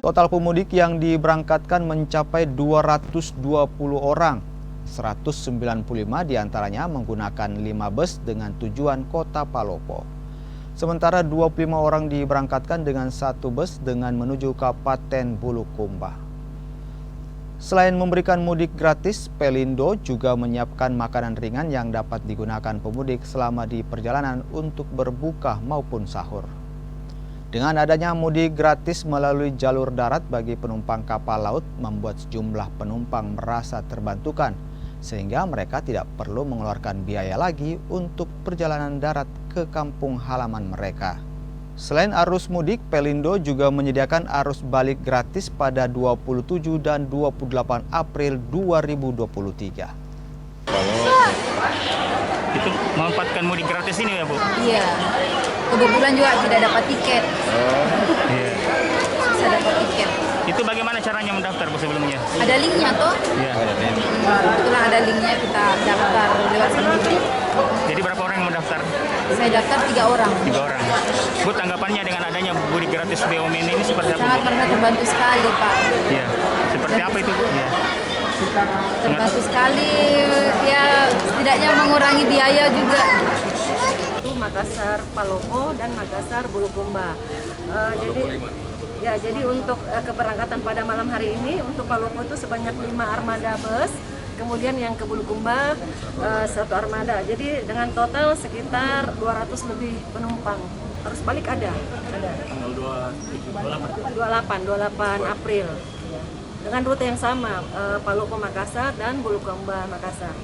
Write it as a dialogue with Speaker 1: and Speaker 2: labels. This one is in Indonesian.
Speaker 1: Total pemudik yang diberangkatkan mencapai 220 orang. 195 diantaranya menggunakan 5 bus dengan tujuan Kota Palopo. Sementara 25 orang diberangkatkan dengan 1 bus dengan menuju Kabupaten Bulukumba. Selain memberikan mudik gratis, Pelindo juga menyiapkan makanan ringan yang dapat digunakan pemudik selama di perjalanan untuk berbuka maupun sahur. Dengan adanya mudik gratis melalui jalur darat bagi penumpang kapal laut membuat sejumlah penumpang merasa terbantukan, sehingga mereka tidak perlu mengeluarkan biaya lagi untuk perjalanan darat ke kampung halaman mereka. Selain arus mudik, Pelindo juga menyediakan arus balik gratis pada 27 dan 28 April 2023.
Speaker 2: Itu memanfaatkan mudik gratis ini ya, Bu?
Speaker 3: Iya, kebetulan juga tidak dapat tiket.
Speaker 2: Iya.
Speaker 3: Bisa dapat tiket.
Speaker 2: Itu bagaimana caranya mendaftar, Bu, sebelumnya?
Speaker 3: Ada linknya toh?
Speaker 2: Iya.
Speaker 3: Kebetulan ada linknya, kita daftar lewat sendiri.
Speaker 2: Jadi berapa orang yang mendaftar?
Speaker 3: Saya daftar 3 orang.
Speaker 2: 3 orang. Bu, tanggapannya dengan adanya mudik gratis BUMN ini seperti apa,
Speaker 3: Sangat
Speaker 2: Bu?
Speaker 3: merasa terbantu sekali, Pak.
Speaker 2: Iya. Seperti apa itu, Bu? Iya.
Speaker 3: Terbantu sekali, ya setidaknya mengurangi biaya juga.
Speaker 4: Itu Makassar Palopo dan Makassar Bulukumba. Jadi untuk keberangkatan pada malam hari ini untuk Palopo itu sebanyak 5 armada bus, kemudian yang ke Bulukumba 1 armada. Jadi dengan total sekitar 200 lebih penumpang. Arus balik ada. Tanggal 28 April. Dengan rute yang sama, Palopo Makassar dan Bulukumba Makassar.